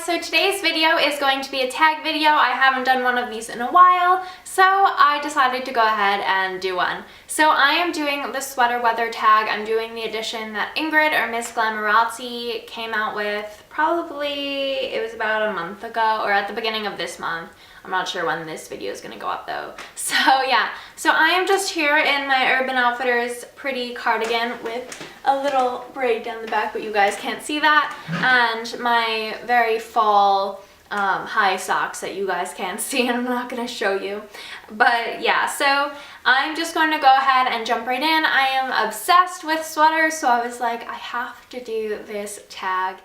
so today's video is going to be a tag video. I haven't done one of these in a while, so I decided to go ahead and do one. So I am doing the sweater weather tag. I'm doing the edition that Ingrid or Miss Glamorazzi came out with probably, it was about a month ago or at the beginning of this month. I'm not sure when this video is going to go up though. So yeah, so I am just here in my Urban Outfitters pretty cardigan with a little braid down the back, but you guys can't see that, and my very fall high socks that you guys can't see, and I'm not going to show you. But yeah, so I'm just going to go ahead and jump right in. I am obsessed with sweaters, so I was like, I have to do this tag.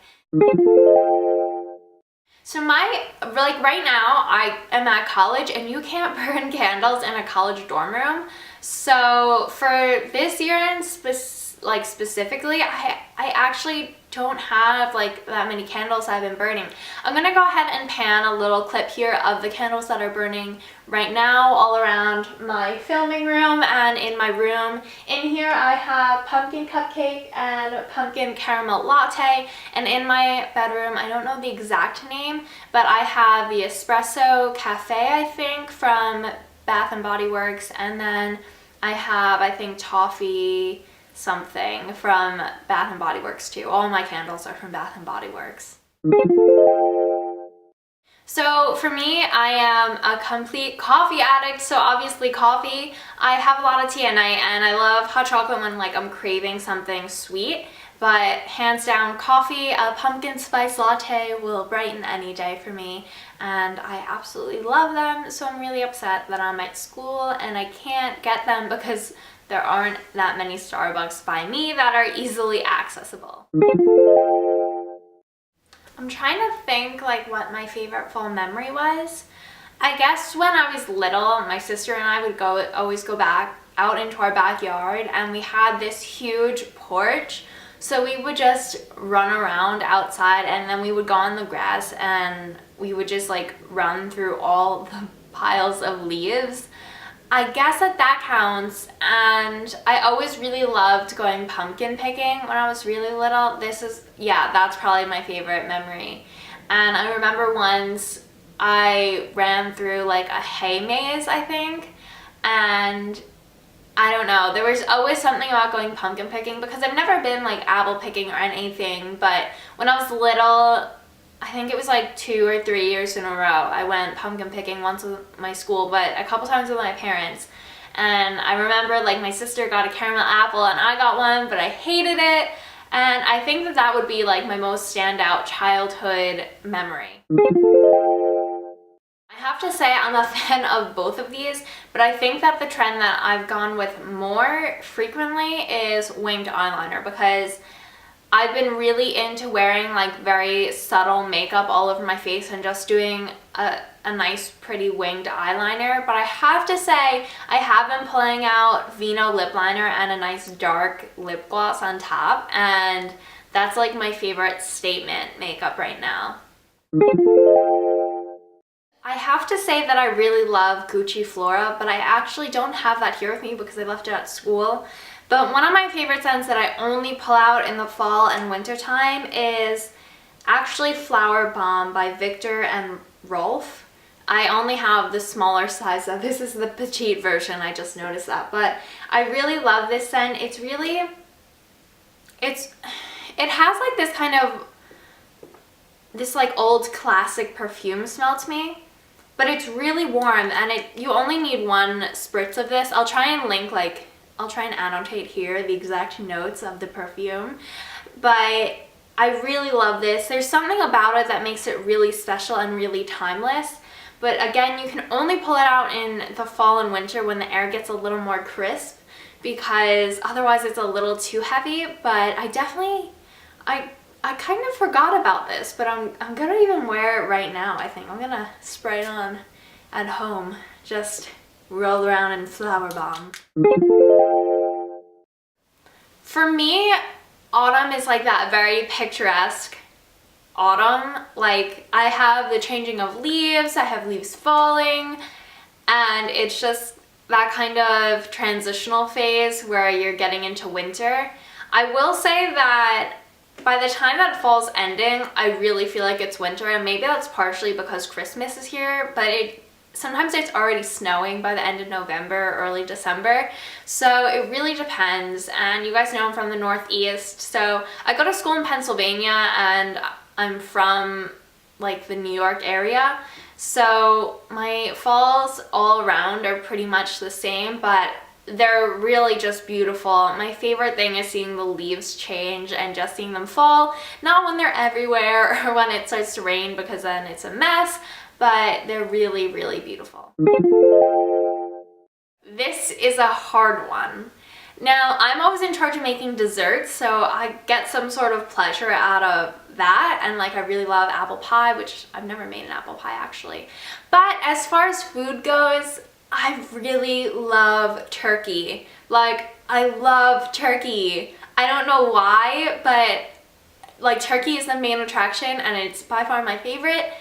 So right now I am at college and you can't burn candles in a college dorm room. So for this year and specifically, I actually don't have like that many candles I've been burning. I'm gonna go ahead and pan a little clip here of the candles that are burning right now all around my filming room and in my room. In here I have pumpkin cupcake and pumpkin caramel latte, and in my bedroom, I don't know the exact name, but I have the espresso cafe, I think, from Bath and Body Works, and then I have, I think, toffee something from Bath and Body Works too. All my candles are from Bath and Body Works. So for me, I am a complete coffee addict, so obviously coffee. I have a lot of tea at night and I love hot chocolate when like I'm craving something sweet, but hands down coffee, a pumpkin spice latte will brighten any day for me, and I absolutely love them. So I'm really upset that I'm at school and I can't get them because there aren't that many Starbucks by me that are easily accessible. I'm trying to think like what my favorite fall memory was. I guess when I was little, my sister and I would always go back out into our backyard, and we had this huge porch. So we would just run around outside, and then we would go on the grass and we would just like run through all the piles of leaves. I guess that counts. And I always really loved going pumpkin picking when I was really little. That's probably my favorite memory. And I remember once I ran through like a hay maze, I think, and I don't know, there was always something about going pumpkin picking because I've never been like apple picking or anything, but when I was little, I think it was like 2 or 3 years in a row, I went pumpkin picking, once with my school, but a couple times with my parents. And I remember like my sister got a caramel apple and I got one, but I hated it. And I think that would be like my most standout childhood memory. I have to say I'm a fan of both of these, but I think that the trend that I've gone with more frequently is winged eyeliner, because I've been really into wearing like very subtle makeup all over my face and just doing a nice pretty winged eyeliner. But I have to say I have been pulling out Vino lip liner and a nice dark lip gloss on top, and that's like my favorite statement makeup right now. I have to say that I really love Gucci Flora, but I actually don't have that here with me because I left it at school. But one of my favorite scents that I only pull out in the fall and winter time is actually Flower Bomb by Victor and Rolf. I only have the smaller size of this. Is the petite version, I just noticed that. But I really love this scent. It has like this kind of, this like old classic perfume smell to me. But it's really warm, and you only need one spritz of this. I'll try and annotate here the exact notes of the perfume. But I really love this. There's something about it that makes it really special and really timeless. But again, you can only pull it out in the fall and winter when the air gets a little more crisp, because otherwise it's a little too heavy. But I kind of forgot about this, but I'm gonna even wear it right now. I think I'm gonna spray it on at home, just roll around in Flower Bomb. For me, autumn is like that very picturesque autumn. Like I have the changing of leaves, I have leaves falling, and it's just that kind of transitional phase where you're getting into winter. I will say that By the time that fall's ending, I really feel like it's winter, and maybe that's partially because Christmas is here, but sometimes it's already snowing by the end of November, early December, so it really depends. And you guys know I'm from the Northeast, so I go to school in Pennsylvania, and I'm from like the New York area, so my falls all around are pretty much the same, but they're really just beautiful. My favorite thing is seeing the leaves change and just seeing them fall, not when they're everywhere or when it starts to rain, because then it's a mess, but they're really, really beautiful. This is a hard one. Now, I'm always in charge of making desserts, so I get some sort of pleasure out of that, and like I really love apple pie, which I've never made an apple pie actually. But as far as food goes, I really love turkey. Like, I love turkey. I don't know why, but like turkey is the main attraction, and it's by far my favorite.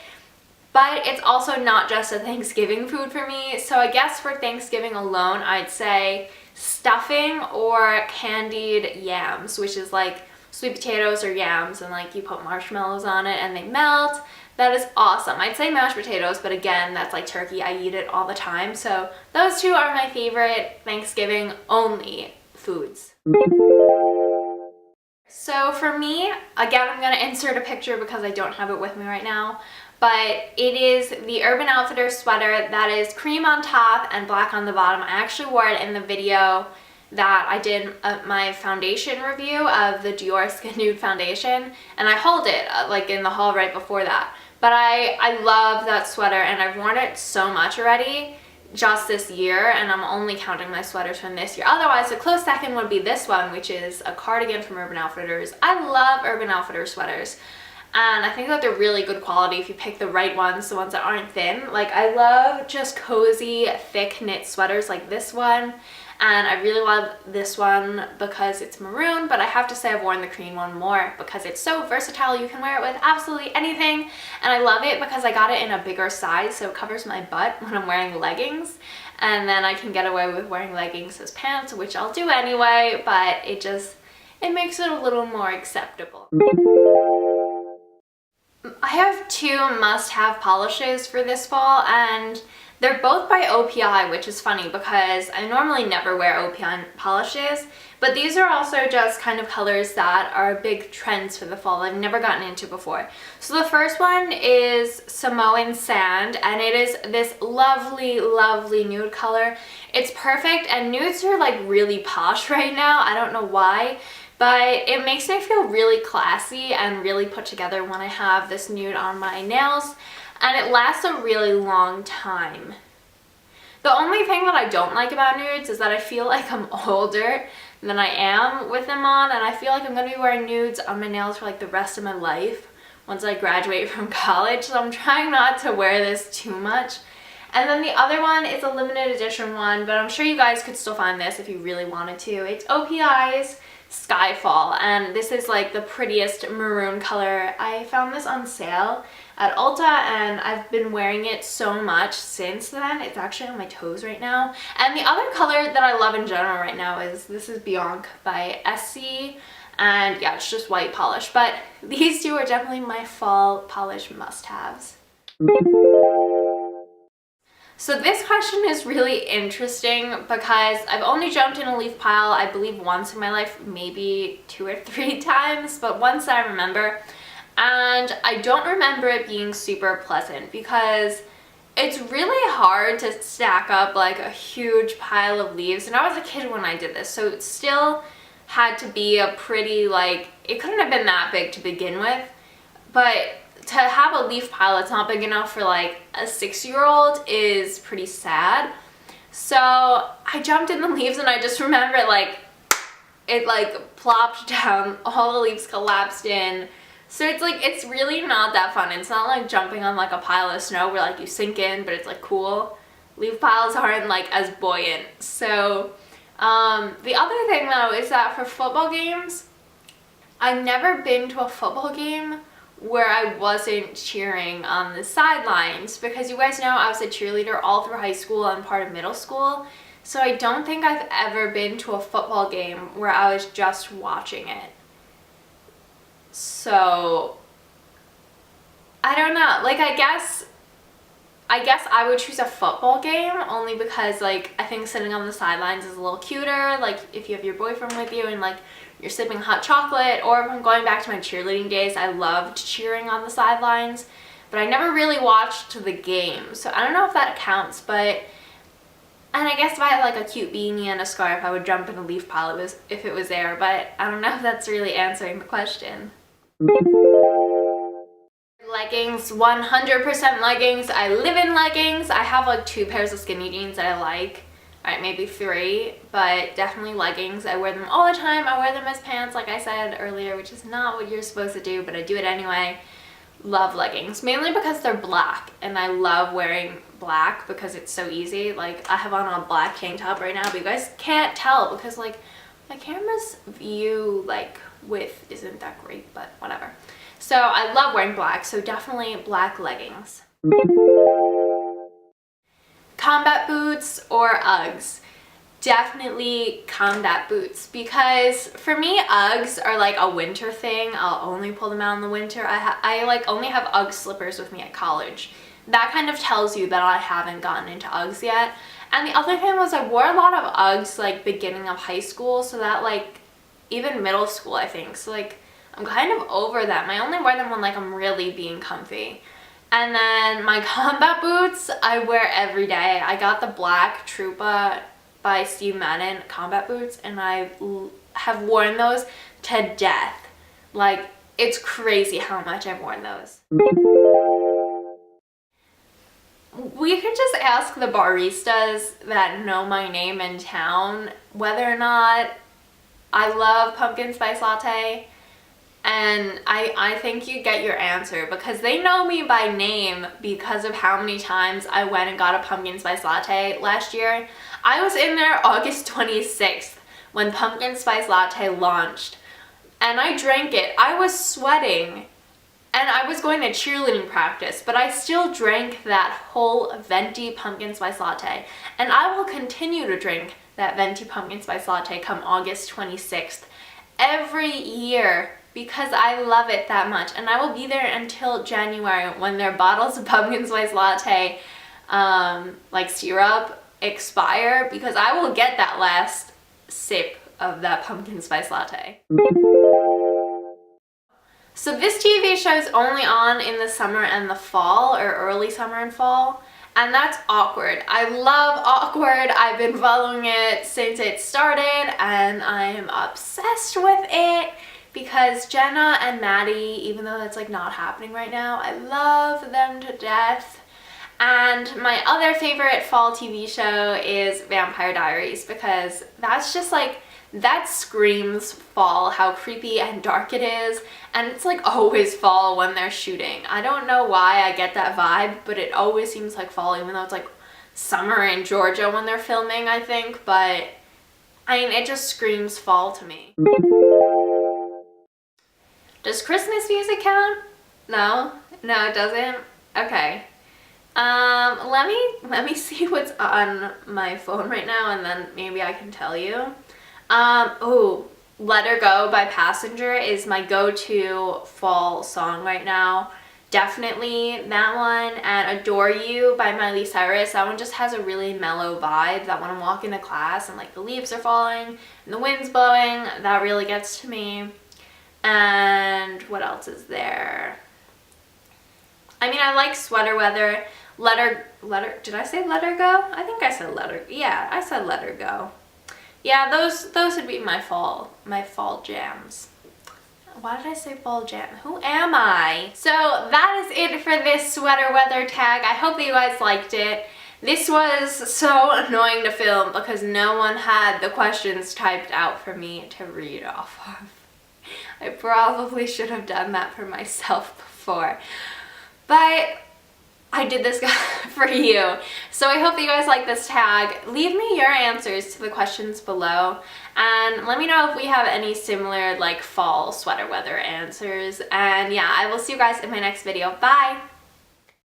But it's also not just a Thanksgiving food for me, so I guess for Thanksgiving alone, I'd say stuffing or candied yams, which is like sweet potatoes or yams, and like you put marshmallows on it and they melt. That is awesome. I'd say mashed potatoes, but again, that's like turkey. I eat it all the time. So those two are my favorite Thanksgiving only foods. So for me, again, I'm going to insert a picture because I don't have it with me right now, but it is the Urban Outfitters sweater that is cream on top and black on the bottom. I actually wore it in the video that I did my foundation review of the Dior Skin Nude foundation, and I hauled it like in the haul right before that. But I love that sweater, and I've worn it so much already just this year, and I'm only counting my sweaters from this year. Otherwise, a close second would be this one, which is a cardigan from Urban Outfitters. I love Urban Outfitters sweaters, and I think that they're really good quality if you pick the right ones, the ones that aren't thin. Like, I love just cozy, thick knit sweaters like this one. And I really love this one because it's maroon, but I have to say I've worn the cream one more because it's so versatile. You can wear it with absolutely anything, and I love it because I got it in a bigger size, so it covers my butt when I'm wearing leggings, and then I can get away with wearing leggings as pants, which I'll do anyway, but it makes it a little more acceptable. I have two must-have polishes for this fall, and they're both by OPI, which is funny because I normally never wear OPI polishes, but these are also just kind of colors that are big trends for the fall I've never gotten into before. So the first one is Samoan Sand, and it is this lovely, lovely nude color. It's perfect, and nudes are like really posh right now. I don't know why, but it makes me feel really classy and really put together when I have this nude on my nails. And it lasts a really long time. The only thing that I don't like about nudes is that I feel like I'm older than I am with them on, and I feel like I'm going to be wearing nudes on my nails for like the rest of my life once I graduate from college, so I'm trying not to wear this too much. And then the other one is a limited edition one, but I'm sure you guys could still find this if you really wanted to. It's OPI's Skyfall, and this is like the prettiest maroon color. I found this on sale at Ulta, and I've been wearing it so much since then. It's actually on my toes right now. And the other color that I love in general right now is Bianca by Essie, and yeah, it's just white polish, but these two are definitely my fall polish must-haves. So this question is really interesting because I've only jumped in a leaf pile, I believe once in my life, maybe 2 or 3 times, but once I remember. And I don't remember it being super pleasant because it's really hard to stack up like a huge pile of leaves. And I was a kid when I did this, so it still had to be a pretty, like, it couldn't have been that big to begin with, but to have a leaf pile that's not big enough for like a 6-year-old is pretty sad. So I jumped in the leaves, and I just remember it plopped down, all the leaves collapsed in. So it's really not that fun. It's not like jumping on like a pile of snow where like you sink in, but it's like cool. Leaf piles aren't like as buoyant. So the other thing though is that for football games, I've never been to a football game where I wasn't cheering on the sidelines, because you guys know I was a cheerleader all through high school and part of middle school. So I don't think I've ever been to a football game where I was just watching it. So I don't know, like I guess I would choose a football game only because like I think sitting on the sidelines is a little cuter, like if you have your boyfriend with you and like you're sipping hot chocolate. Or if I'm going back to my cheerleading days, I loved cheering on the sidelines, but I never really watched the game, so I don't know if that counts. But and I guess if I had like a cute beanie and a scarf, I would jump in a leaf pile if it was there, but I don't know if that's really answering the question. Leggings, 100% leggings. I live in leggings. I have like 2 pairs of skinny jeans that I like. Alright, maybe 3, but definitely leggings. I wear them all the time. I wear them as pants, like I said earlier, which is not what you're supposed to do, but I do it anyway. Love leggings, mainly because they're black, and I love wearing black because it's so easy. Like, I have on a black tank top right now, but you guys can't tell because like my camera's view like width isn't that great, but whatever. So I love wearing black, so definitely black leggings. Combat boots or Uggs? Definitely combat boots, because for me Uggs are like a winter thing. I'll only pull them out in the winter. I like only have Ugg slippers with me at college. That kind of tells you that I haven't gotten into Uggs yet. And the other thing was I wore a lot of Uggs like beginning of high school, so that like even middle school I think. So like I'm kind of over them. I only wear them when like I'm really being comfy. And then my combat boots I wear every day. I got the black Trupa by Steve Madden combat boots, and I have worn those to death. Like, it's crazy how much I've worn those. We could just ask the baristas that know my name in town whether or not I love pumpkin spice latte, and I think you get your answer because they know me by name because of how many times I went and got a pumpkin spice latte last year. I was in there August 26th when pumpkin spice latte launched, and I drank it. I was sweating and I was going to cheerleading practice, but I still drank that whole venti pumpkin spice latte, and I will continue to drink that venti pumpkin spice latte come August 26th every year because I love it that much. And I will be there until January when their bottles of pumpkin spice latte like syrup expire, because I will get that last sip of that pumpkin spice latte. So this TV show is only on in the summer and the fall, or early summer and fall, and that's Awkward. I love Awkward. I've been following it since it started, and I am obsessed with it because Jenna and Maddie, even though that's like not happening right now, I love them to death. And my other favorite fall TV show is Vampire Diaries, because that's just like, that screams fall, how creepy and dark it is, and it's like always fall when they're shooting. I don't know why I get that vibe, but it always seems like fall, even though it's like summer in Georgia when they're filming, I think. But I mean, it just screams fall to me. Does Christmas music count? No? No, it doesn't? Okay. Let me see what's on my phone right now, and then maybe I can tell you. Oh, Let Her Go by Passenger is my go-to fall song right now. Definitely that one. And Adore You by Miley Cyrus. That one just has a really mellow vibe that when I'm walking to class and like the leaves are falling and the wind's blowing, that really gets to me. And what else is there? I mean, I like Sweater Weather. Did I say Let Her Go? I think I said yeah, I said Let Her Go. Yeah, those would be my fall jams. Why did I say fall jam? Who am I? So that is it for this sweater weather tag. I hope that you guys liked it. This was so annoying to film because no one had the questions typed out for me to read off of. I probably should have done that for myself before. But I did this for you. So I hope that you guys like this tag. Leave me your answers to the questions below, and let me know if we have any similar like fall sweater weather answers. And yeah, I will see you guys in my next video. Bye!